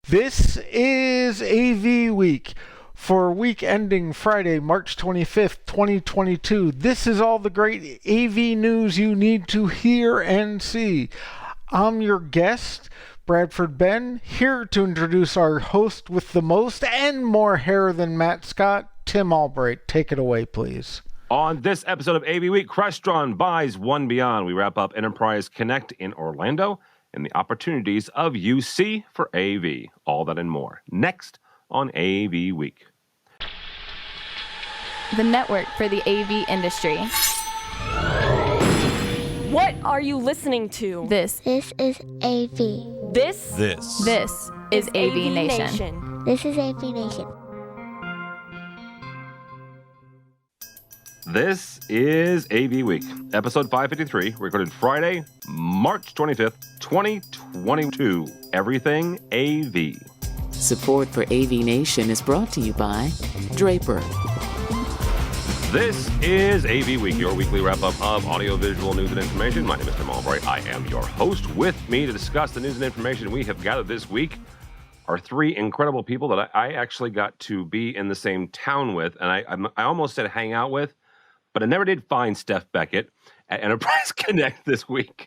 This is AV Week for week ending Friday, March 25th, 2022. This is all the great AV news you need to hear and see. I'm your guest, Bradford Ben, here to introduce our host with the most and more hair than Matt Scott, Tim Albright. Take it away, please. On this episode of AV Week, Crestron buys One Beyond. We wrap up Enterprise Connect in Orlando and the opportunities of UC for AV. All that and more next on AV Week. The network for the AV industry. What are you listening to? This is AV. This is AVNation. This is AVNation. This is AV Week, episode 553, recorded Friday, March 25th, 2022. Everything AV. Support for AVNation is brought to you by Draper. This is AV Week, your weekly wrap-up of audiovisual news and information. My name is Tim Albright. I am your host. With me to discuss the news and information we have gathered this week are three incredible people that I actually got to be in the same town with, and I almost said hang out with, but I never did find Steph Beckett at Enterprise Connect this week.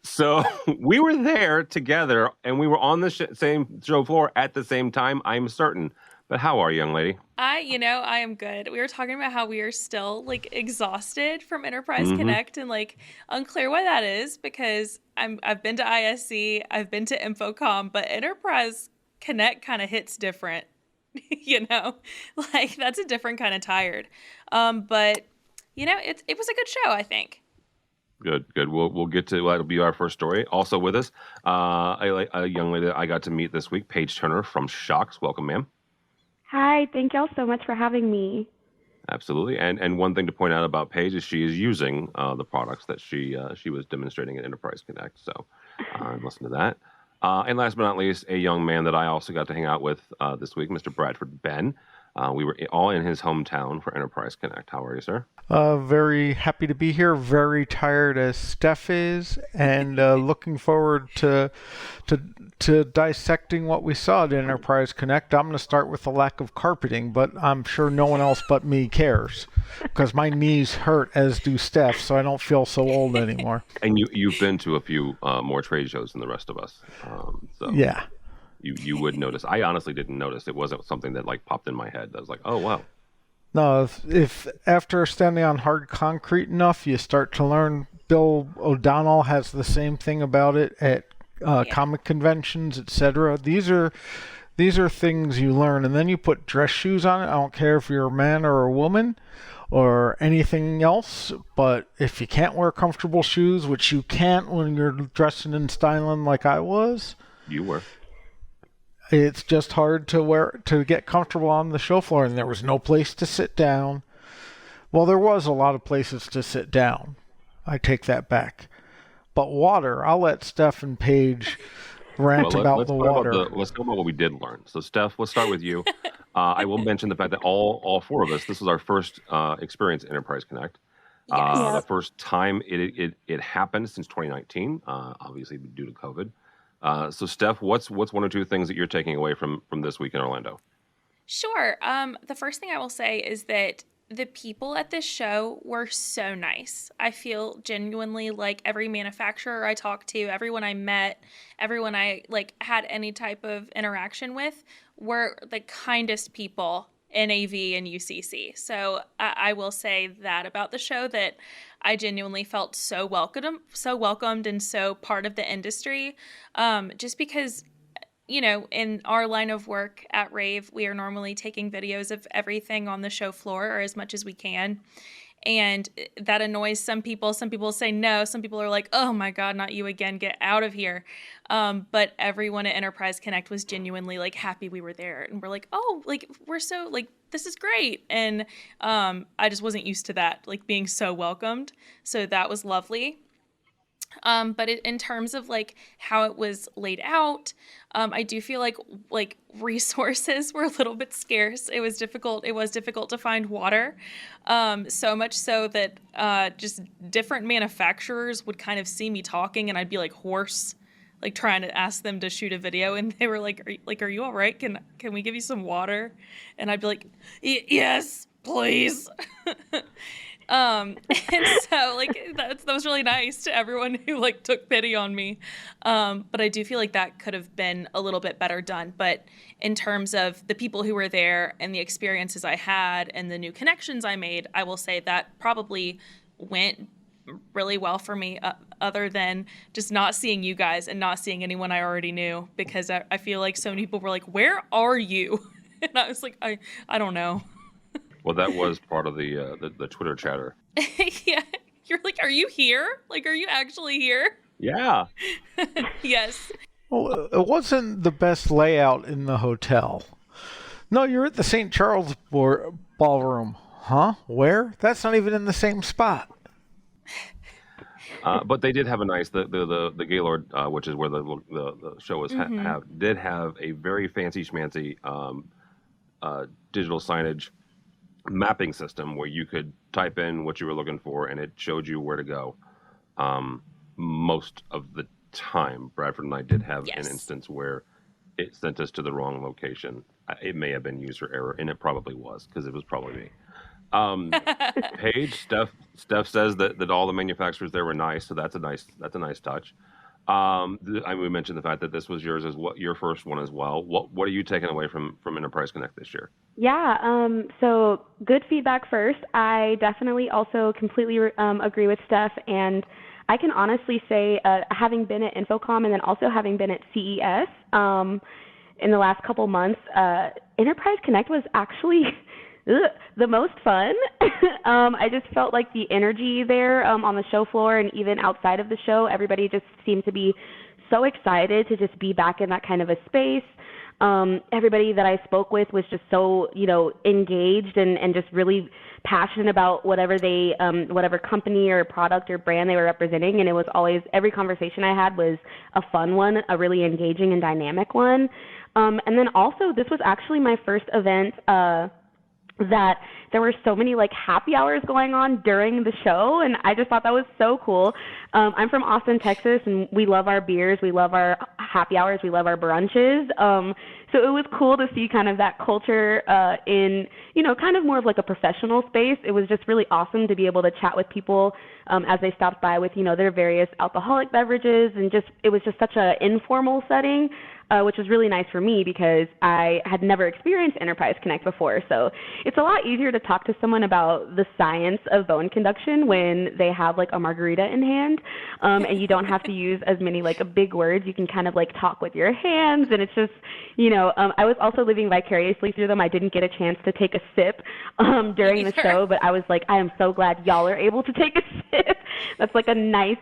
So we were there together, and we were on the same show floor at the same time, I'm certain. But how are you, young lady? I am good. We were talking about how we are still exhausted from Enterprise Connect and unclear why that is, because I've been to ISC, I've been to Infocom, but Enterprise Connect kind of hits different. That's a different kind of tired. But it was a good show, I think. Good. We'll get to that'll be our first story. Also with us, a young lady that I got to meet this week, Paige Turner from Shocks. Welcome, ma'am. Hi, thank y'all so much for having me. Absolutely. And one thing to point out about Paige is she is using the products that she was demonstrating at Enterprise Connect. So listen to that. And last but not least, a young man that I also got to hang out with this week, Mr. Bradford Ben. We were all in his hometown for Enterprise Connect. How are you, sir? Very happy to be here. Very tired as Steph is, and looking forward to dissecting what we saw at Enterprise Connect. I'm going to start with the lack of carpeting, but I'm sure no one else but me cares, because my knees hurt, as do Steph, so I don't feel so old anymore. And you've been to a few more trade shows than the rest of us. So yeah. You would notice. I honestly didn't notice. It wasn't something that popped in my head. I was like, oh, wow. No, if after standing on hard concrete enough, you start to learn. Bill O'Donnell has the same thing about it at comic conventions, etc. These are things you learn, and then you put dress shoes on it. I don't care if you're a man or a woman or anything else, but if you can't wear comfortable shoes, which you can't when you're dressing and styling like I was. You were. It's just hard to get comfortable on the show floor, and there was no place to sit down. Well, there was a lot of places to sit down. I take that back. But water, I'll let Steph and Paige rant about the water. Let's talk about what we did learn. So, Steph, let's start with you. I will mention the fact that all four of us, this was our first experience at Enterprise Connect. Yes. The first time it happened since 2019, obviously due to COVID. So, Steph, what's one or two things that you're taking away from this week in Orlando? Sure. The first thing I will say is that the people at this show were so nice. I feel genuinely like every manufacturer I talked to, everyone I met, everyone I had any type of interaction with were the kindest people in AV and UCC. So I will say that about the show, that I genuinely felt so welcomed and so part of the industry. Just because, in our line of work at Rave, we are normally taking videos of everything on the show floor, or as much as we can. And that annoys some people. Some people say no. Some people are like, oh my God, not you again, get out of here. But everyone at Enterprise Connect was genuinely happy we were there. And we're like, oh, we're so this is great. And I just wasn't used to that, being so welcomed. So that was lovely. But in terms of how it was laid out, I do feel like resources were a little bit scarce. It was difficult to find water. So much so that just different manufacturers would kind of see me talking and I'd be hoarse. like trying to ask them to shoot a video, and they were like, are you all right? Can we give you some water? And I'd be like, yes, please. And so like that was really nice to everyone who like took pity on me. But I do feel like that could have been a little bit better done. But in terms of the people who were there and the experiences I had and the new connections I made, I will say that probably went really well for me, other than just not seeing you guys and not seeing anyone I already knew, because I feel like so many people were like, where are you? And I was like, I don't know. Well, that was part of the Twitter chatter. Yeah. You're like, are you here? Like, are you actually here? Yeah. Yes. Well, it wasn't the best layout in the hotel. No, you're at the St. Charles Ballroom. Huh? Where? That's not even in the same spot. But they did have a nice the Gaylord, which is where the show was did have a very fancy schmancy digital signage mapping system where you could type in what you were looking for and it showed you where to go. Most of the time, Bradford and I did have an instance where it sent us to the wrong location. It may have been user error, and it probably was, because it was probably me. Paige, Steph says that all the manufacturers there were nice, so that's a nice touch. We mentioned the fact that this was your first one as well. What are you taking away from Enterprise Connect this year? Yeah, so good feedback first. I definitely also completely agree with Steph, and I can honestly say, having been at Infocom and then also having been at CES in the last couple months, Enterprise Connect was actually the most fun. I just felt like the energy there on the show floor and even outside of the show, everybody just seemed to be so excited to just be back in that kind of a space. Everybody that I spoke with was just so, engaged and just really passionate about whatever whatever company or product or brand they were representing. And it was always, every conversation I had was a fun one, a really engaging and dynamic one. And then also, this was actually my first event that there were so many like happy hours going on during the show, and I just thought that was so cool. I'm from Austin, Texas, and we love our beers, we love our happy hours, we love our brunches. So it was cool to see kind of that culture in, kind of more of like a professional space. It was just really awesome to be able to chat with people as they stopped by with, their various alcoholic beverages, and it was just such an informal setting. Which was really nice for me because I had never experienced Enterprise Connect before. So it's a lot easier to talk to someone about the science of bone conduction when they have like a margarita in hand, and you don't have to use as many like big words. You can kind of like talk with your hands, and it's just, I was also living vicariously through them. I didn't get a chance to take a sip during the show, but I was like, I am so glad y'all are able to take a sip. That's like a nice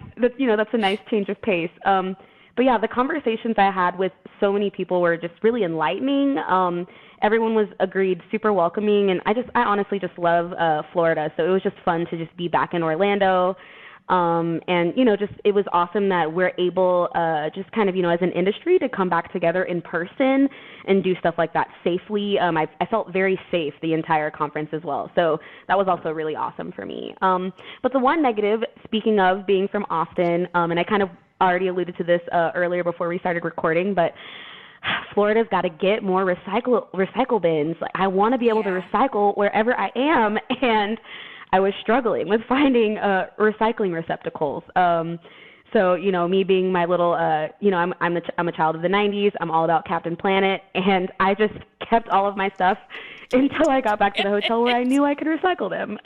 change of pace. But yeah, the conversations I had with so many people were just really enlightening. Everyone was agreed super welcoming, and I honestly just love Florida. So it was just fun to just be back in Orlando. And it was awesome that we're able just kind of, as an industry to come back together in person and do stuff like that safely. I felt very safe the entire conference as well. So that was also really awesome for me. But the one negative, speaking of being from Austin, and I kind of already alluded to this earlier before we started recording, but Florida's got to get more recycle bins. Like, I want to be able to recycle wherever I am, and I was struggling with finding recycling receptacles. So, me being my little, I'm a child of the 90s. I'm all about Captain Planet, and I just kept all of my stuff until I got back to the hotel where I knew I could recycle them.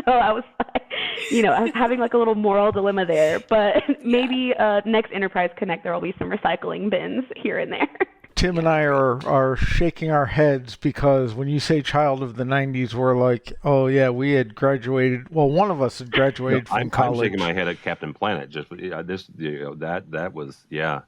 So I was like, I was having like a little moral dilemma there. But maybe next Enterprise Connect, there will be some recycling bins here and there. Tim and I are shaking our heads because when you say child of the 90s, we're like, oh, yeah, we had graduated. Well, one of us had graduated from college. I'm shaking my head at Captain Planet. Just that was, yeah.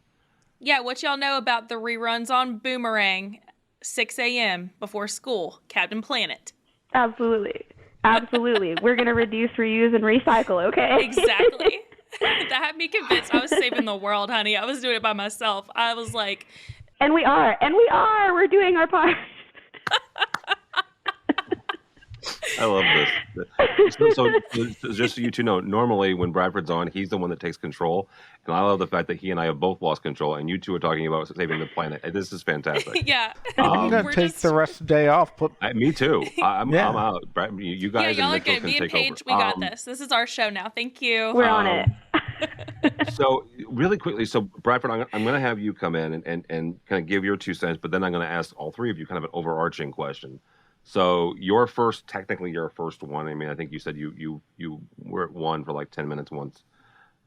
Yeah, what y'all know about the reruns on Boomerang, 6 a.m. before school, Captain Planet. Absolutely. We're going to reduce, reuse, and recycle, okay? Exactly. That had me convinced I was saving the world, honey. I was doing it by myself. I was like... And we are. We're doing our part. I love this. So just so you two know, normally when Bradford's on, he's the one that takes control. And I love the fact that he and I have both lost control, and you two are talking about saving the planet. This is fantastic. Yeah. I'm going to take the rest of the day off. Me too. I'm out. Brad, you guys y'all are and Mitchell good. can Me and take Paige, over. we got this. This is our show now. Thank you. We're on it. So really quickly, Bradford, I'm going to have you come in and kind of give your 2 cents, but then I'm going to ask all three of you kind of an overarching question. So technically your first one. I mean, I think you said you were at one for like 10 minutes once.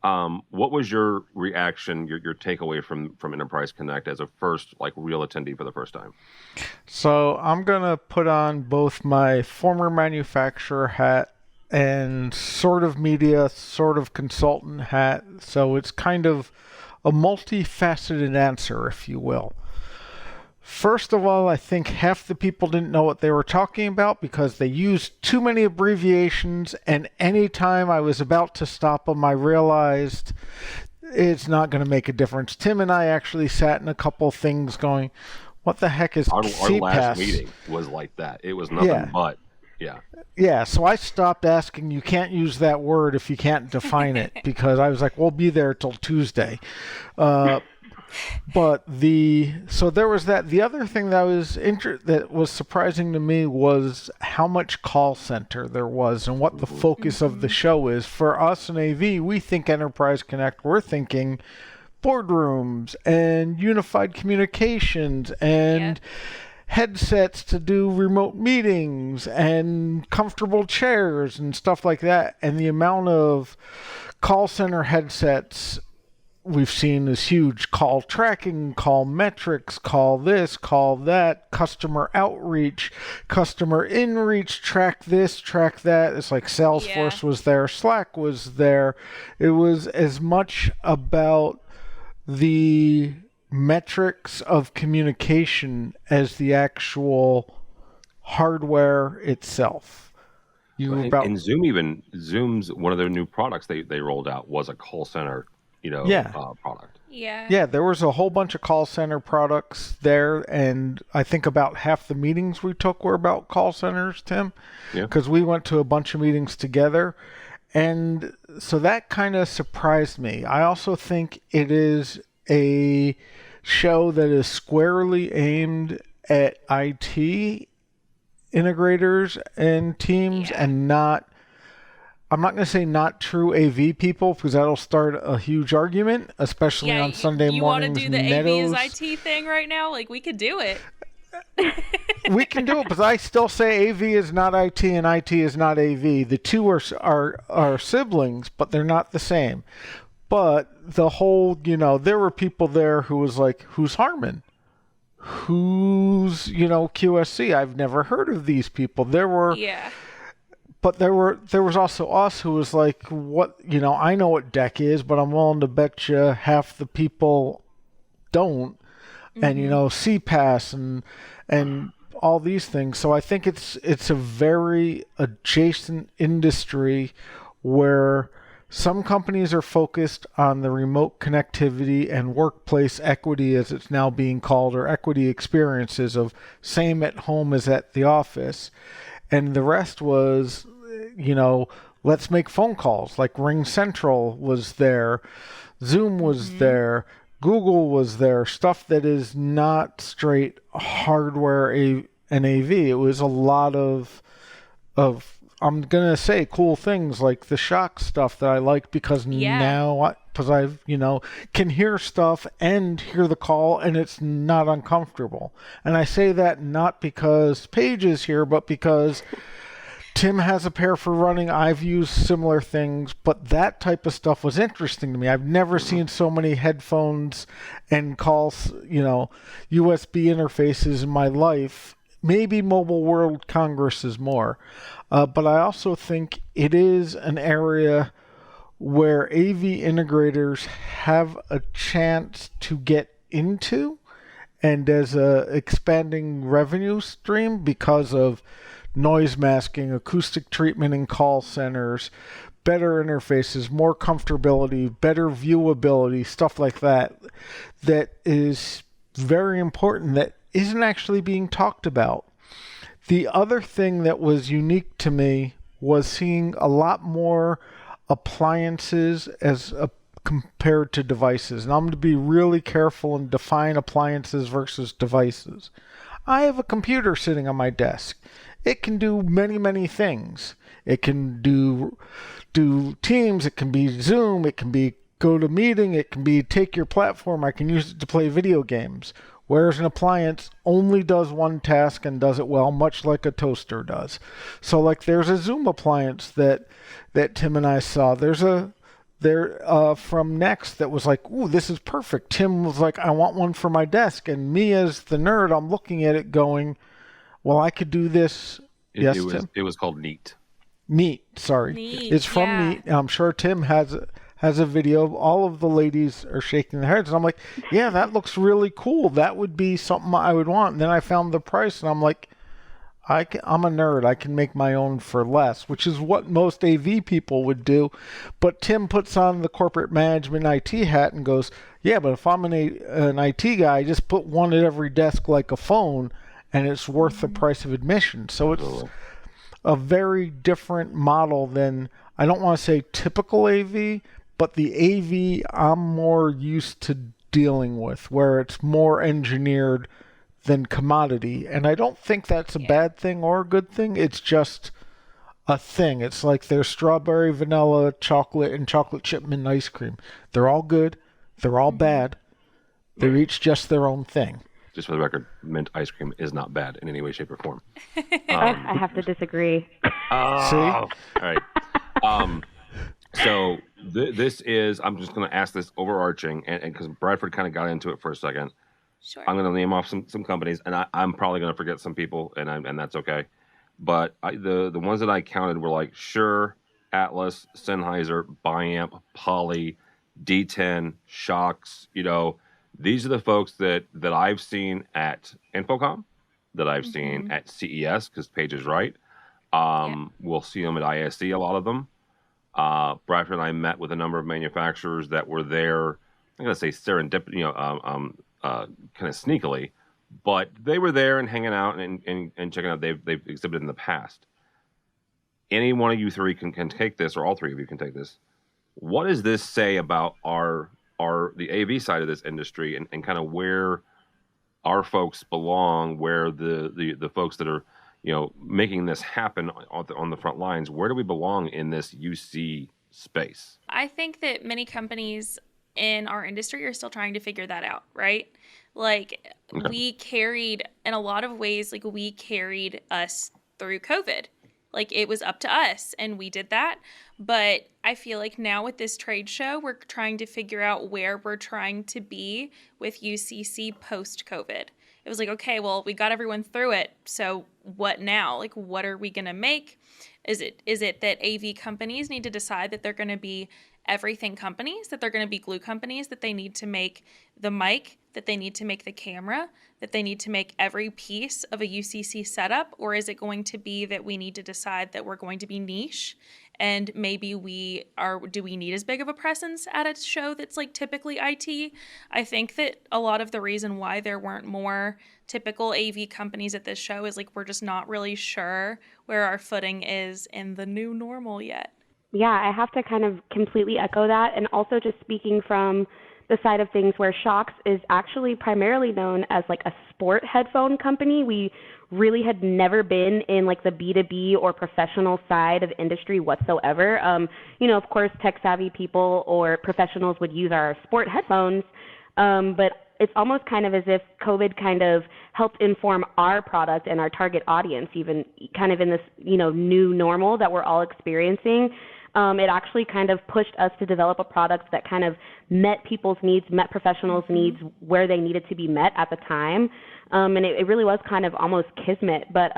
What was your reaction, your takeaway from Enterprise Connect as a first like real attendee for the first time? So I'm going to put on both my former manufacturer hat and sort of media, sort of consultant hat. So it's kind of a multifaceted answer, if you will. First of all, I think half the people didn't know what they were talking about because they used too many abbreviations, and anytime I was about to stop them, I realized it's not going to make a difference. Tim and I actually sat in a couple things going, what the heck is our CPAS? last meeting was like that. It was nothing but, yeah. Yeah, so I stopped asking, you can't use that word if you can't define it, because I was like, we'll be there till Tuesday. So there was that. The other thing that was surprising to me was how much call center there was and what the focus of the show is. For us in AV, we think Enterprise Connect, we're thinking boardrooms and unified communications and headsets to do remote meetings and comfortable chairs and stuff like that. And the amount of call center headsets we've seen is huge. Call tracking, call metrics, call this, call that, customer outreach, customer inreach, track this, track that. It's like Salesforce was there, Slack was there. It was as much about the metrics of communication as the actual hardware itself. And Zoom's one of their new products they rolled out was a call center product. Yeah, there was a whole bunch of call center products there, and I think about half the meetings we took were about call centers, Tim, because we went to a bunch of meetings together, and so that kind of surprised me. I also think it is a show that is squarely aimed at IT integrators and teams and not, I'm not going to say not true AV people, because that'll start a huge argument, especially on Sunday mornings. You want to do the AV is IT thing right now? Like, we could do it. We can do it, but I still say AV is not IT and IT is not AV. The two are siblings, but they're not the same. But the whole, there were people there who was like, who's Harman? Who's, QSC? I've never heard of these people. There were... But there was also us who was like, what, I know what DEC is, but I'm willing to bet you half the people don't. And, CPAS and all these things. So I think it's a very adjacent industry where some companies are focused on the remote connectivity and workplace equity, as it's now being called, or equity experiences of same at home as at the office. And the rest was, let's make phone calls. Like Ring Central was there, Zoom was there, Google was there, stuff that is not straight hardware and AV. It was a lot of I'm going to say cool things like the shock stuff that I like because now I've, can hear stuff and hear the call and it's not uncomfortable. And I say that not because Paige is here, but because Tim has a pair for running. I've used similar things, but that type of stuff was interesting to me. I've never seen so many headphones and calls, USB interfaces in my life. Maybe Mobile World Congress is more. But I also think it is an area where AV integrators have a chance to get into, and as a expanding revenue stream because of noise masking, acoustic treatment in call centers, better interfaces, more comfortability, better viewability, stuff like that, that is very important that isn't actually being talked about. The other thing that was unique to me was seeing a lot more appliances compared to devices. And I'm going to be really careful and define appliances versus devices. I have a computer sitting on my desk. It can do many, many things. It can do Teams, it can be Zoom, it can be GoToMeeting, it can be take your platform, I can use it to play video games. Whereas an appliance only does one task and does it well, much like a toaster does. So like there's a Zoom appliance that Tim and I saw. There's from Next that was like, ooh, this is perfect. Tim was like, I want one for my desk. And me as the nerd, I'm looking at it going, well, I could do this. Yes, Tim? It was called Neat. Neat, sorry. Neat, It's from yeah. Neat. I'm sure Tim has a video of all of the ladies are shaking their heads. And I'm like, yeah, that looks really cool. That would be something I would want. And then I found the price and I'm like, I'm a nerd. I can make my own for less, which is what most AV people would do. But Tim puts on the corporate management IT hat and goes, yeah, but if I'm an IT guy, I just put one at every desk like a phone and it's worth the price of admission. So it's a very different model than, I don't want to say typical AV, but the AV I'm more used to dealing with, where it's more engineered than commodity. And I don't think that's a bad thing or a good thing. It's just a thing. It's like there's strawberry, vanilla, chocolate, and chocolate chip mint ice cream. They're all good. They're all bad. They're each just their own thing. Just for the record, mint ice cream is not bad in any way, shape, or form. I have to disagree. See? All right. So this is, I'm just going to ask this overarching, and because Bradford kind of got into it for a second. Sure. I'm going to name off some companies, and I'm probably going to forget some people, and that's okay. But the ones that I counted were like Shure, Atlas, Sennheiser, Biamp, Poly, D10, Shocks. These are the folks that I've seen at Infocom, that I've seen at CES, because Paige is right. We'll see them at ISE, a lot of them. Bradford and I met with a number of manufacturers that were there. I'm going to say serendipity, kind of sneakily, but they were there and hanging out and checking out. They've exhibited in the past. Any one of you three can take this, or all three of you can take this. What does this say about the AV side of this industry and kind of where our folks belong, where the folks that are making this happen on the front lines, where do we belong in this UC space? I think that many companies in our industry are still trying to figure that out, right? Like we carried, in a lot of ways, like we carried us through COVID. Like it was up to us and we did that. But I feel like now with this trade show, we're trying to figure out where we're trying to be with UCC post-COVID. It was like, okay, well, we got everyone through it. So what now? Like, what are we going to make? Is it that AV companies need to decide that they're going to be everything companies, that they're going to be glue companies, that they need to make the mic, that they need to make the camera, that they need to make every piece of a UCC setup? Or is it going to be that we need to decide that we're going to be niche and maybe do we need as big of a presence at a show that's like typically IT? I think that a lot of the reason why there weren't more typical AV companies at this show is like we're just not really sure where our footing is in the new normal yet. Yeah, I have to kind of completely echo that. And also just speaking from the side of things where Shocks is actually primarily known as like a sport headphone company. We really had never been in like the B2B or professional side of industry whatsoever. Of course, tech savvy people or professionals would use our sport headphones, but it's almost kind of as if COVID kind of helped inform our product and our target audience, even kind of in this, new normal that we're all experiencing. It actually kind of pushed us to develop a product that kind of met people's needs, met professionals' needs where they needed to be met at the time. And it really was kind of almost kismet. But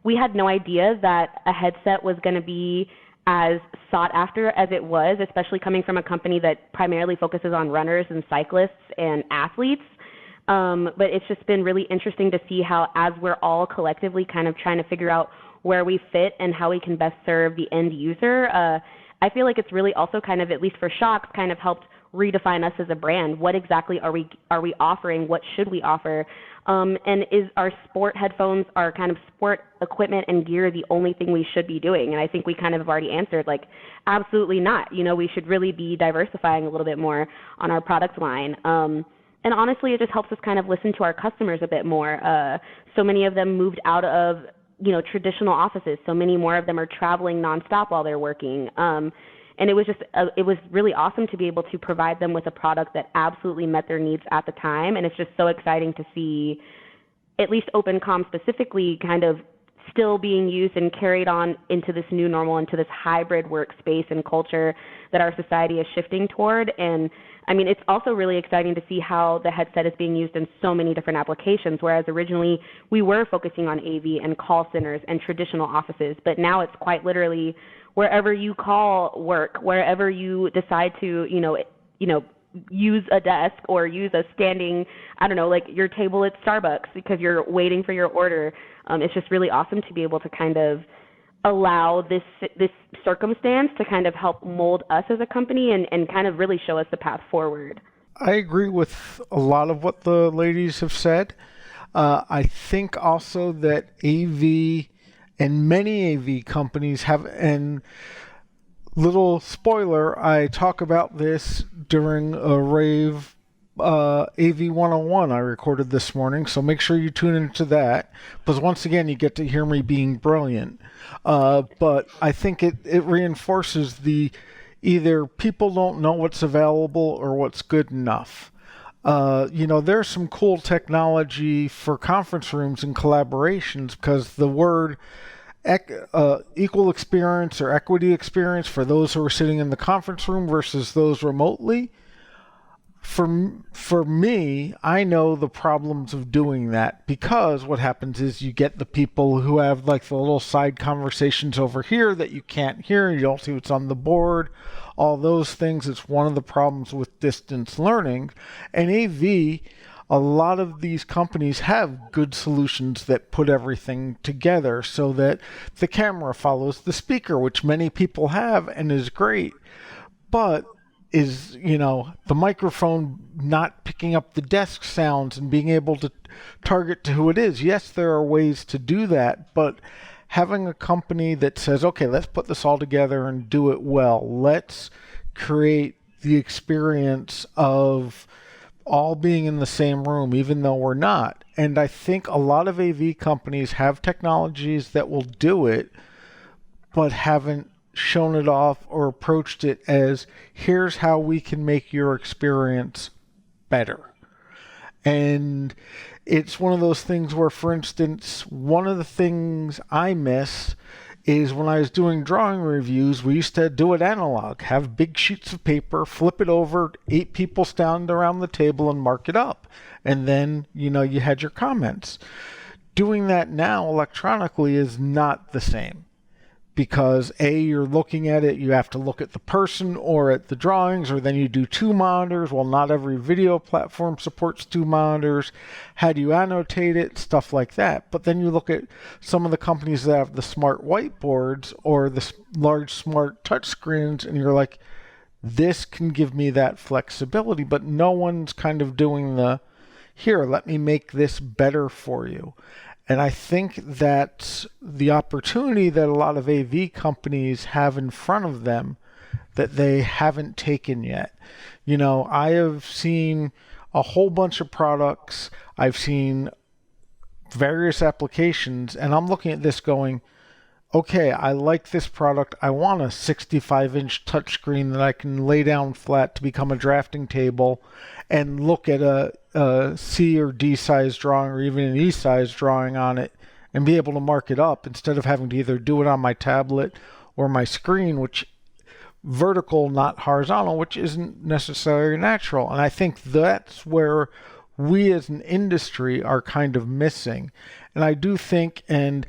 we had no idea that a headset was going to be as sought after as it was, especially coming from a company that primarily focuses on runners and cyclists and athletes. But it's just been really interesting to see how, as we're all collectively kind of trying to figure out where we fit and how we can best serve the end user, I feel like it's really also kind of, at least for Shocks, kind of helped redefine us as a brand. What exactly are we offering? What should we offer? And is our sport headphones, our kind of sport equipment and gear the only thing we should be doing? And I think we kind of have already answered, like, absolutely not. You know, we should really be diversifying a little bit more on our product line. And honestly, it just helps us kind of listen to our customers a bit more. So many of them moved out of, you know, traditional offices. So many more of them are traveling nonstop while they're working. And it was just, it was really awesome to be able to provide them with a product that absolutely met their needs at the time. And it's just so exciting to see at least OpenComm specifically kind of still being used and carried on into this new normal, into this hybrid workspace and culture that our society is shifting toward. And I mean, it's also really exciting to see how the headset is being used in so many different applications, whereas originally we were focusing on AV and call centers and traditional offices, but now it's quite literally wherever you call work, wherever you decide to, you know, use a desk or use a standing, I don't know, like your table at Starbucks because you're waiting for your order. It's just really awesome to be able to kind of allow this circumstance to kind of help mold us as a company and kind of really show us the path forward. I agree with a lot of what the ladies have said. I think also that AV and many AV companies have, and little spoiler, I talk about this during a rave AV 101 I recorded this morning, so make sure you tune into that, because once again you get to hear me being brilliant. But I think it reinforces the either people don't know what's available or what's good enough. You know, there's some cool technology for conference rooms and collaborations, because the word equal experience or equity experience for those who are sitting in the conference room versus those remotely, for me, I know the problems of doing that, because what happens is you get the people who have like the little side conversations over here that you can't hear, you don't see what's on the board, all those things. It's one of the problems with distance learning. And AV, a lot of these companies have good solutions that put everything together so that the camera follows the speaker, which many people have and is great. But is, you know, the microphone not picking up the desk sounds and being able to target to who it is. Yes, there are ways to do that, but having a company that says, okay, let's put this all together and do it well. Let's create the experience of all being in the same room, even though we're not. And I think a lot of AV companies have technologies that will do it, but haven't shown it off or approached it as, here's how we can make your experience better. And it's one of those things where, for instance, one of the things I miss is when I was doing drawing reviews, we used to do it analog, have big sheets of paper, flip it over, 8 people stand around the table and mark it up. And then, you know, you had your comments. Doing that now electronically is not the same. Because you're looking at it, you have to look at the person or at the drawings, or then you do 2 monitors. Well, not every video platform supports 2 monitors. How do you annotate it? Stuff like that. But then you look at some of the companies that have the smart whiteboards or the large smart touchscreens, and you're like, this can give me that flexibility, but no one's kind of doing the, here, let me make this better for you. And I think that the opportunity that a lot of AV companies have in front of them that they haven't taken yet. You know, I have seen a whole bunch of products. I've seen various applications, and I'm looking at this going, okay, I like this product. I want a 65-inch touchscreen that I can lay down flat to become a drafting table and look at a C or D size drawing or even an E size drawing on it and be able to mark it up instead of having to either do it on my tablet or my screen, which vertical, not horizontal, which isn't necessarily natural. And I think that's where we as an industry are kind of missing. And I do think, and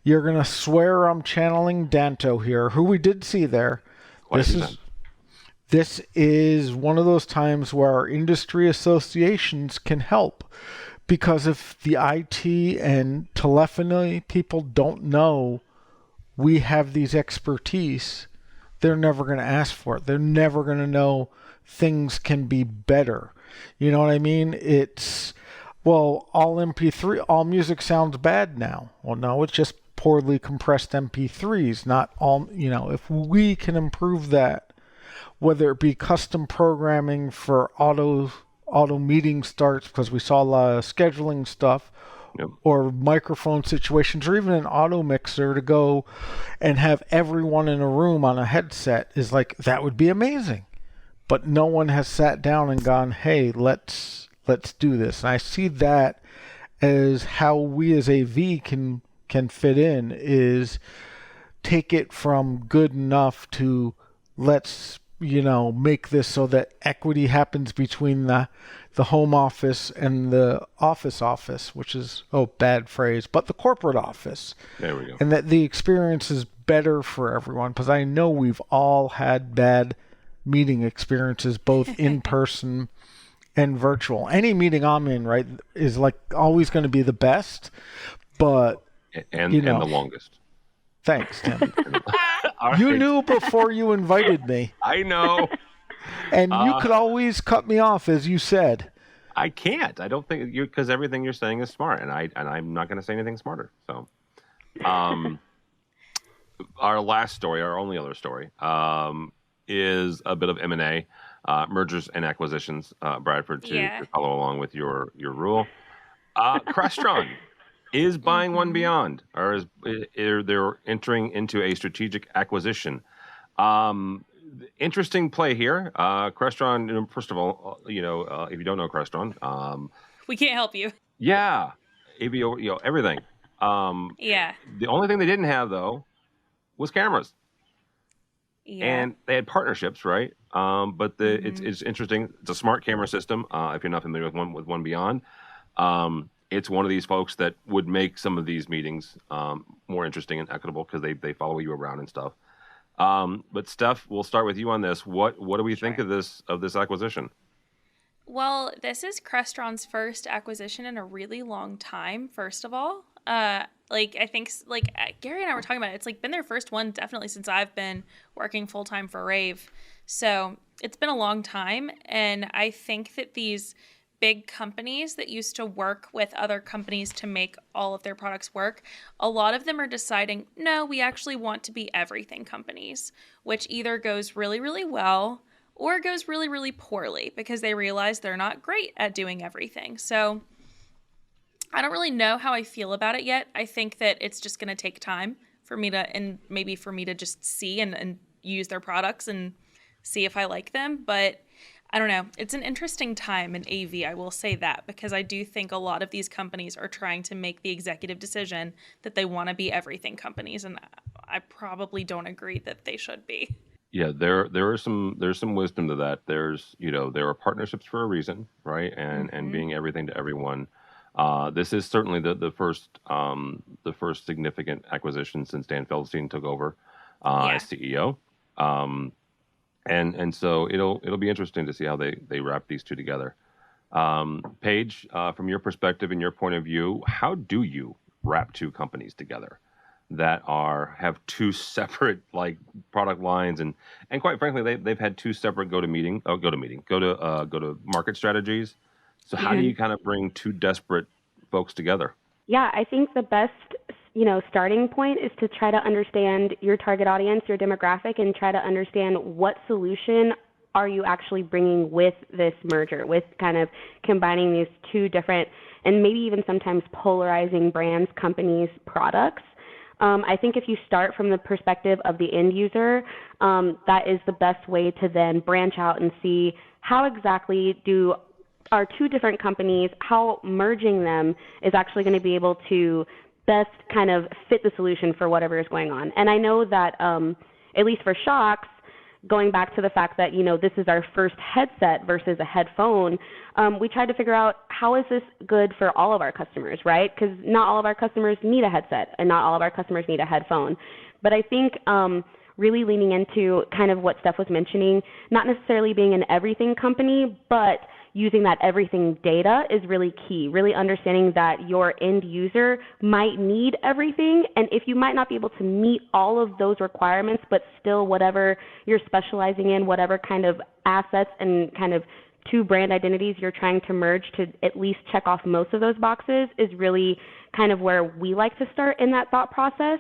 you're going to swear I'm channeling Danto here, who we did see there. This is one of those times where our industry associations can help, because if the IT and telephony people don't know we have these expertise, they're never going to ask for it. They're never going to know things can be better. You know what I mean? It's well, all music sounds bad now. Well, no, it's just poorly compressed MP3s, not all, if we can improve that, whether it be custom programming for auto meeting starts, because we saw a lot of scheduling stuff, Yep. or microphone situations, or even an auto mixer to go and have everyone in a room on a headset, is like, that would be amazing. But no one has sat down and gone, hey, let's do this. And I see that as how we as AV can fit in, is take it from good enough to let's make this so that equity happens between the home office and the office, which is, bad phrase, but the corporate office. There we go. And that the experience is better for everyone, because I know we've all had bad meeting experiences, both in person and virtual. Any meeting I'm in, right, is like always going to be the best, but and the longest. Thanks, Tim. All You right. knew before you invited me. I know. And you could always cut me off, as you said. I can't. I don't think you, because everything you're saying is smart, and I'm not going to say anything smarter. So, our last story, our only other story, is a bit of M&A, mergers and acquisitions. Bradford, to follow along with your rule. Crestron is buying One Beyond, or they're entering into a strategic acquisition. Interesting play here. Crestron, first of all, if you don't know Crestron, We can't help you. yeah, AVO, everything. Yeah. The only thing they didn't have, though, was cameras. Yeah. And they had partnerships, right? But it's interesting. It's a smart camera system. If you're not familiar with One Beyond, it's one of these folks that would make some of these meetings more interesting and equitable, because they follow you around and stuff. But Steph, we'll start with you on this. What do we think of this acquisition? Well, this is Crestron's first acquisition in a really long time, first of all. I think Gary and I were talking about it. It's been their first one definitely since I've been working full time for Rave. So it's been a long time. And I think that these big companies that used to work with other companies to make all of their products work, a lot of them are deciding, no, we actually want to be everything companies, which either goes really, really well or goes really, really poorly, because they realize they're not great at doing everything. So I don't really know how I feel about it yet. I think that it's just going to take time for me to just see and use their products and see if I like them. But I don't know. It's an interesting time in AV, I will say that, because I do think a lot of these companies are trying to make the executive decision that they want to be everything companies, and I probably don't agree that they should be. Yeah, there's some wisdom to that. There are partnerships for a reason, right? And being everything to everyone. This is certainly the first significant acquisition since Dan Feldstein took over as CEO. And so it'll be interesting to see how they wrap these two together. Paige, from your perspective and your point of view, how do you wrap two companies together that have two separate product lines, and quite frankly they've had two separate go to market strategies? So how do you kind of bring two desperate folks together? Yeah, I think the best starting point is to try to understand your target audience, your demographic, and try to understand what solution are you actually bringing with this merger, with kind of combining these two different and maybe even sometimes polarizing brands, companies, products. I think if you start from the perspective of the end user, that is the best way to then branch out and see how exactly are two different companies, how merging them is actually going to be able to best kind of fit the solution for whatever is going on. And I know that, at least for Shocks, going back to the fact that, this is our first headset versus a headphone, we tried to figure out how is this good for all of our customers, right? Because not all of our customers need a headset and not all of our customers need a headphone. But I think really leaning into kind of what Steph was mentioning, not necessarily being an everything company, but using that everything data is really key, really understanding that your end user might need everything, and if you might not be able to meet all of those requirements, but still whatever you're specializing in, whatever kind of assets and kind of two brand identities you're trying to merge to at least check off most of those boxes is really kind of where we like to start in that thought process,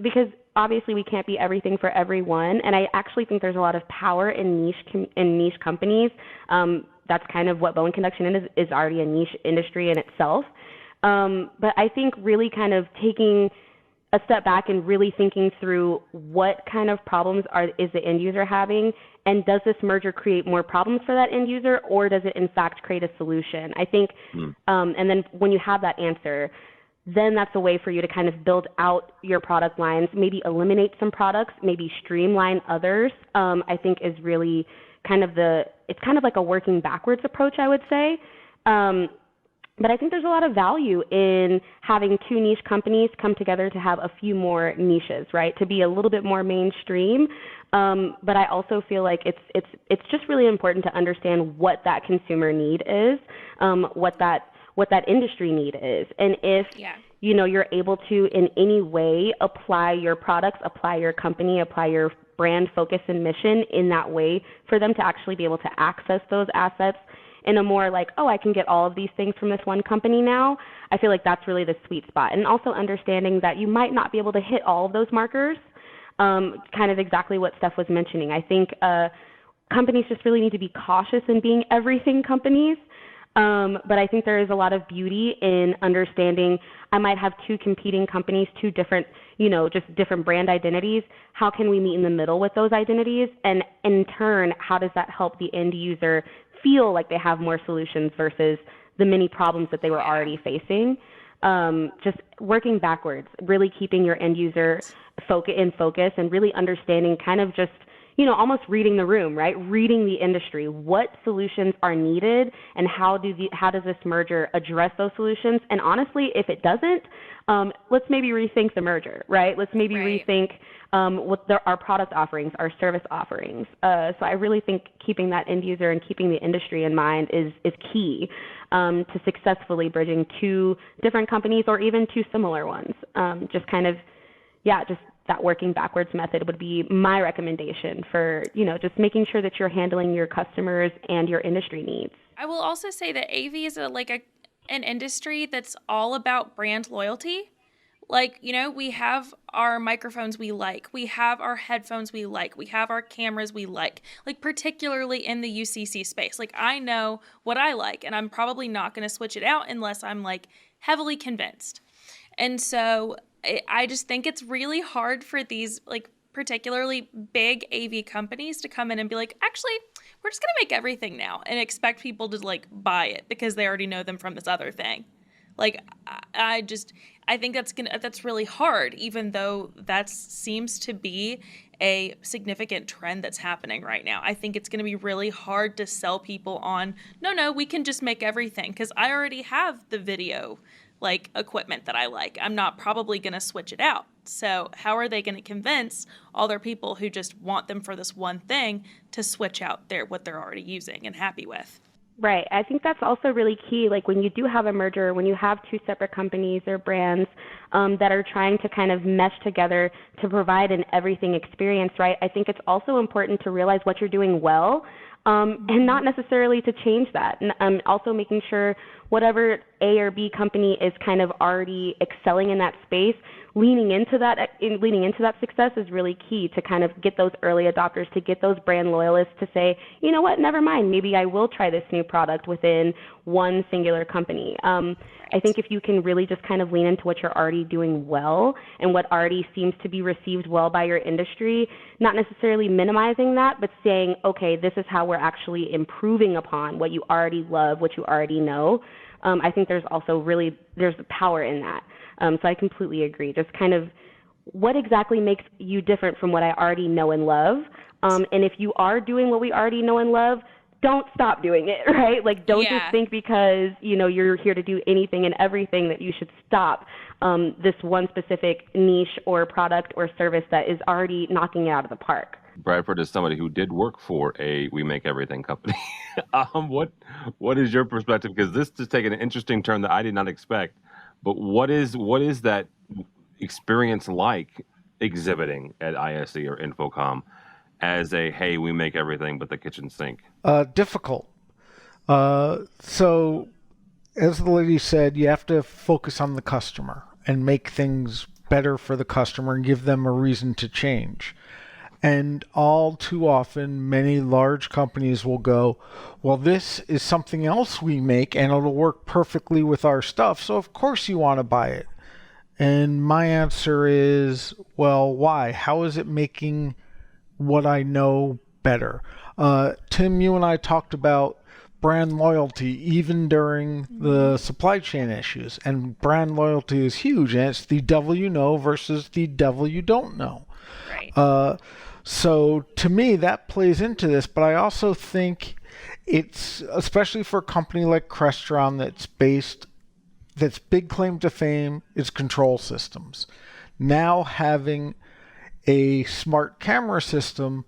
because obviously we can't be everything for everyone, and I actually think there's a lot of power in niche companies. That's kind of what bone conduction is already a niche industry in itself. But I think really kind of taking a step back and really thinking through what kind of problems is the end user having, and does this merger create more problems for that end user, or does it in fact create a solution? I think, and then when you have that answer, then that's a way for you to kind of build out your product lines, maybe eliminate some products, maybe streamline others. I think is really kind of it's kind of like a working backwards approach, I would say. But I think there's a lot of value in having two niche companies come together to have a few more niches, right? To be a little bit more mainstream. But I also feel like it's just really important to understand what that consumer need is, what that industry need is, and if you're able to in any way apply your products, apply your company, apply your brand focus and mission in that way for them to actually be able to access those assets in a more like, oh, I can get all of these things from this one company now. I feel like that's really the sweet spot. And also understanding that you might not be able to hit all of those markers, kind of exactly what Steph was mentioning. I think companies just really need to be cautious in being everything companies. But I think there is a lot of beauty in understanding I might have two competing companies, two different, just different brand identities. How can we meet in the middle with those identities? And in turn, how does that help the end user feel like they have more solutions versus the many problems that they were already facing? Just working backwards, really keeping your end user in focus and really understanding kind of just, almost reading the room, right? Reading the industry. What solutions are needed and how does this merger address those solutions? And honestly, if it doesn't, let's maybe rethink the merger, right? Let's maybe rethink our product offerings, our service offerings. So I really think keeping that end user and keeping the industry in mind is key to successfully bridging two different companies or even two similar ones. Just that working backwards method would be my recommendation for, just making sure that you're handling your customers and your industry needs. I will also say that AV is an industry that's all about brand loyalty. Like, we have our microphones we like, we have our headphones we like, we have our cameras we like particularly in the UCC space. Like, I know what I like, and I'm probably not going to switch it out unless I'm heavily convinced. And so I just think it's really hard for these particularly big AV companies to come in and be like, actually, we're just going to make everything now and expect people to buy it because they already know them from this other thing. I think that's really hard, even though that seems to be a significant trend that's happening right now. I think it's going to be really hard to sell people on, no, we can just make everything because I already have the video equipment that I like. I'm not probably going to switch it out. So how are they going to convince all their people who just want them for this one thing to switch out what they're already using and happy with? Right. I think that's also really key. When you do have a merger, when you have two separate companies or brands that are trying to kind of mesh together to provide an everything experience, right? I think it's also important to realize what you're doing well and not necessarily to change that. And also making sure whatever A or B company is kind of already excelling in that space, leaning into that success is really key to kind of get those early adopters, to get those brand loyalists to say, you know what, never mind, maybe I will try this new product within one singular company. I think if you can really just kind of lean into what you're already doing well and what already seems to be received well by your industry, not necessarily minimizing that, but saying, okay, this is how we're actually improving upon what you already love, what you already know. I think there's power in that. So I completely agree. Just kind of what exactly makes you different from what I already know and love. And if you are doing what we already know and love, don't stop doing it, right? Don't just think because, you're here to do anything and everything that you should stop this one specific niche or product or service that is already knocking it out of the park. Bradford is somebody who did work for a We Make Everything company. What is your perspective? Because this is taking an interesting turn that I did not expect. But what is that experience like exhibiting at ISE or Infocom? as a, hey, we make everything but the kitchen sink? Difficult. So, as the lady said, you have to focus on the customer and make things better for the customer and give them a reason to change. And all too often, many large companies will go, well, this is something else we make and it'll work perfectly with our stuff, so of course you want to buy it. And my answer is, well, why? How is it making what I know better? Tim, you and I talked about brand loyalty even during the supply chain issues, and brand loyalty is huge, and it's the devil you know versus the devil you don't know. Right. So to me, that plays into this, but I also think it's, especially for a company like Crestron that's big claim to fame is control systems. Now having a smart camera system,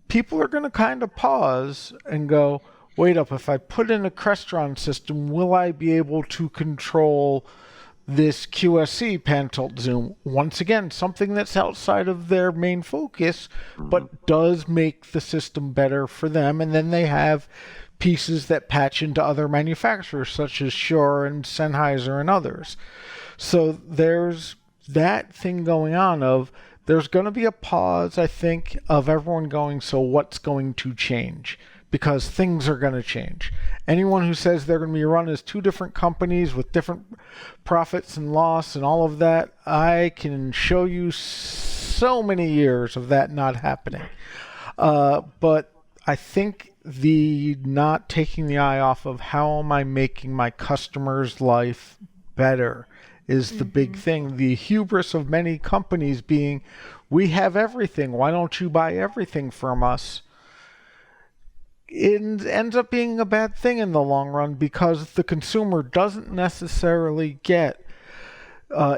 people are going to kind of pause and go, wait up, if I put in a Crestron system, will I be able to control this QSC pan tilt zoom? Once again, something that's outside of their main focus, but does make the system better for them. And then they have pieces that patch into other manufacturers, such as Shure and Sennheiser and others. So there's that thing going on of, there's going to be a pause, I think, of everyone going, so what's going to change? Because things are going to change. Anyone who says they're going to be run as two different companies with different profits and loss and all of that, I can show you so many years of that not happening. But I think the not taking the eye off of how am I making my customer's life better is the big thing. The hubris of many companies being, we have everything, why don't you buy everything from us? It ends up being a bad thing in the long run, because the consumer doesn't necessarily get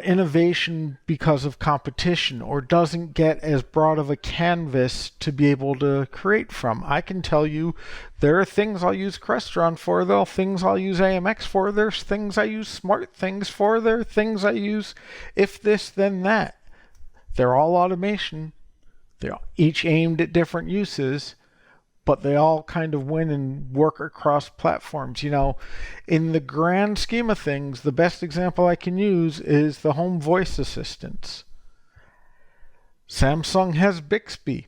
innovation because of competition, or doesn't get as broad of a canvas to be able to create from. I can tell you there are things I'll use Crestron for, there are things I'll use AMX for, there's things I use Smart Things for, there are things I use if this then that. They're all automation. They're each aimed at different uses, but they all kind of win and work across platforms. You know, in the grand scheme of things, the best example I can use is the home voice assistants. Samsung has Bixby,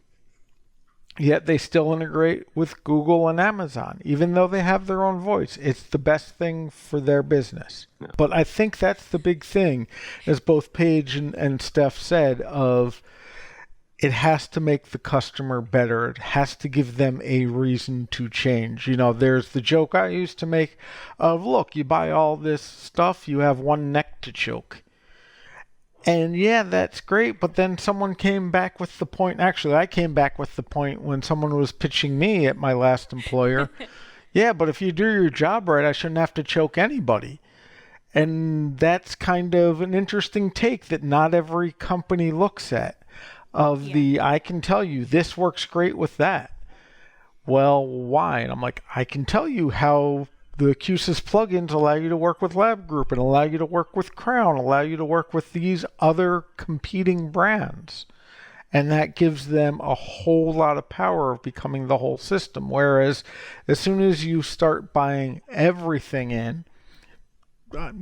yet they still integrate with Google and Amazon, even though they have their own voice. It's the best thing for their business. Yeah. But I think that's the big thing, as both Paige and Steph said, of it has to make the customer better. It has to give them a reason to change. You know, there's the joke I used to make of, look, you buy all this stuff, you have one neck to choke. And yeah, that's great, but then someone came back with the point, actually I came back with the point when someone was pitching me at my last employer, yeah, but if you do your job right, I shouldn't have to choke anybody. And that's kind of an interesting take that not every company looks at. I can tell you this works great with that. Well, why? And I'm like, I can tell you how the QSys plugins allow you to work with Lab Group and allow you to work with Crown, allow you to work with these other competing brands. And that gives them a whole lot of power of becoming the whole system. Whereas as soon as you start buying everything in,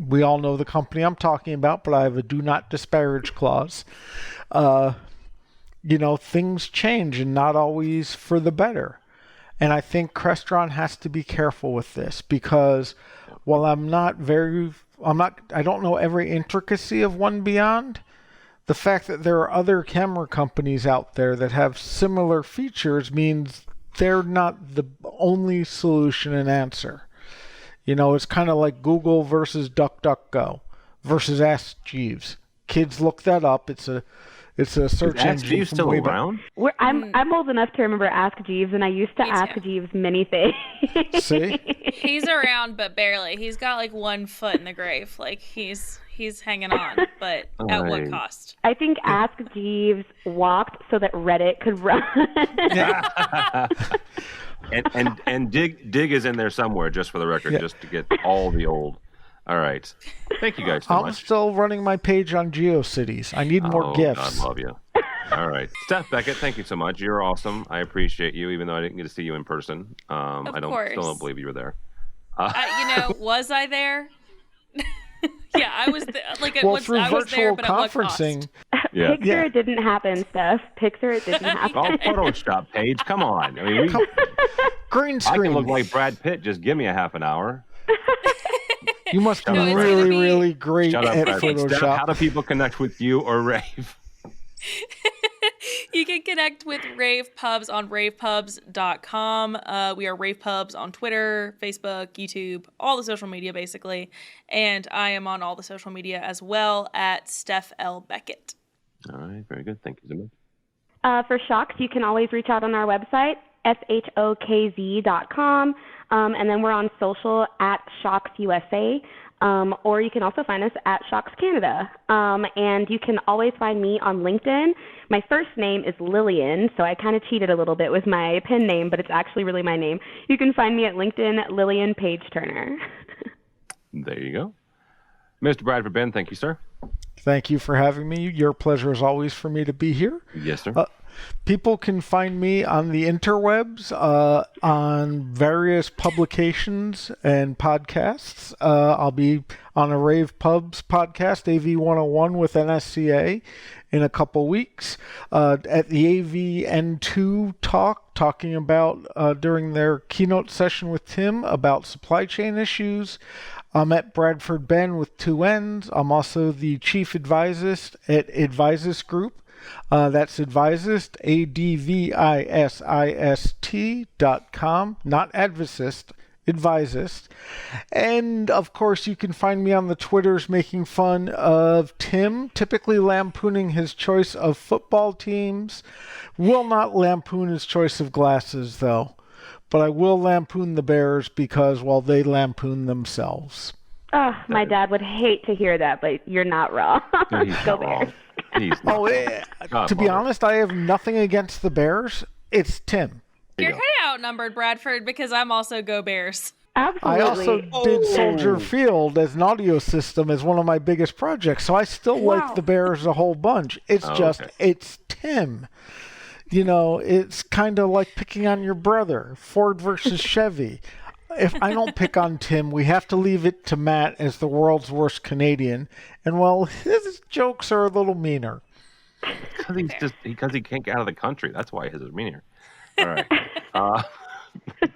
we all know the company I'm talking about, but I have a do not disparage clause. You know, things change and not always for the better. And I think Crestron has to be careful with this, because while I don't know every intricacy of One Beyond, the fact that there are other camera companies out there that have similar features means they're not the only solution and answer. You know, it's kind of like Google versus DuckDuckGo versus Ask Jeeves. Kids look that up. It's a search engine. Is Jeeves still around? I'm old enough to remember Ask Jeeves, and I used to ask Jeeves many things. See? He's around, but barely. He's got like 1 foot in the grave. Like he's hanging on, but at what cost? I think Ask Jeeves walked so that Reddit could run. and Dig is in there somewhere, just for the record, just to get all the old. All right. Thank you guys so much. I'm still running my page on GeoCities. I need more GIFs. God love you. All right. Steph Beckett, thank you so much. You're awesome. I appreciate you, even though I didn't get to see you in person. I still don't believe you were there. Was I there? Yeah, I was there. Through I was there, virtual but at what cost? conferencing. Yeah. Picture it didn't happen, Steph. Picture it didn't happen. Oh, Photoshop page. Come on. I mean, Green I screen. can look like Brad Pitt. Just give me a half an hour. You must be No, it's really, gonna be- really great Shut up, at Brad Pitt. Steph, Photoshop. how do people connect with you or Rave? You can connect with Rave Pubs on ravepubs.com. We are Rave Pubs on Twitter, Facebook, YouTube, all the social media basically. And I am on all the social media as well at Steph L. Beckett. All right. Very good. Thank you so much. For Shocks, you can always reach out on our website, shokz.com, and then we're on social at ShocksUSA, or you can also find us at Shocks Canada. And you can always find me on LinkedIn. My first name is Lillian, so I kind of cheated a little bit with my pen name, but it's actually really my name. You can find me at LinkedIn, Lillian Page Turner. There you go. Mr. Bradford Ben, thank you, sir. Thank you for having me. Your pleasure as always for me to be here. Yes, sir. People can find me on the interwebs, on various publications and podcasts. I'll be on a Rave Pubs podcast, AV101 with NSCA, in a couple weeks. At the AVN2 talking about, during their keynote session with Tim, about supply chain issues. I'm at Bradford Ben with 2 N's. I'm also the chief advisist at Advisist Group. That's Advisist, ADVISIST.com, not Advisist, Advisist. And of course, you can find me on the Twitters making fun of Tim, typically lampooning his choice of football teams. Will not lampoon his choice of glasses, though. But I will lampoon the Bears because, well, they lampoon themselves. Oh, my dad would hate to hear that, but you're not wrong. Go Bears. To be honest, I have nothing against the Bears. It's Tim. You're kind of outnumbered, Bradford, because I'm also Go Bears. Absolutely. I also did Soldier Field as an audio system as one of my biggest projects, so I still like the Bears a whole bunch. It's it's Tim. You know, it's kind of like picking on your brother, Ford versus Chevy. If I don't pick on Tim, we have to leave it to Matt as the world's worst Canadian. And, well, his jokes are a little meaner. Because he can't get out of the country. That's why his is meaner. All right.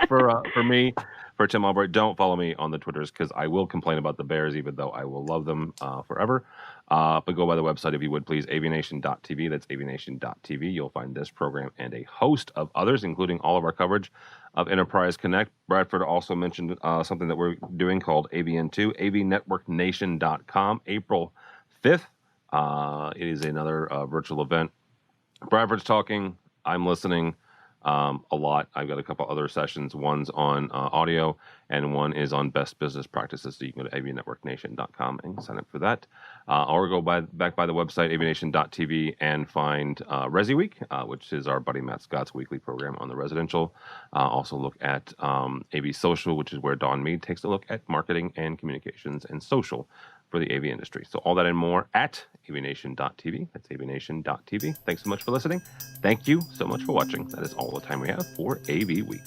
For me, for Tim Albright, don't follow me on the Twitters because I will complain about the Bears, even though I will love them forever. But go by the website, if you would, please, AVNation.tv. That's AVNation.tv. You'll find this program and a host of others, including all of our coverage of Enterprise Connect. Bradford also mentioned something that we're doing called AVN2, AVNetworkNation.com, April 5th. It is another virtual event. Bradford's talking. I'm listening a lot. I've got a couple other sessions. One's on audio, and one is on best business practices. So you can go to avnetworknation.com and sign up for that. Or go back by the website, avnation.tv, and find AVWeek, which is our buddy Matt Scott's weekly program on the residential. Also look at AV Social, which is where Don Mead takes a look at marketing and communications and social for the AV industry. So all that and more at avnation.tv. That's avnation.tv. Thanks so much for listening. Thank you so much for watching. That is all the time we have for AV Week.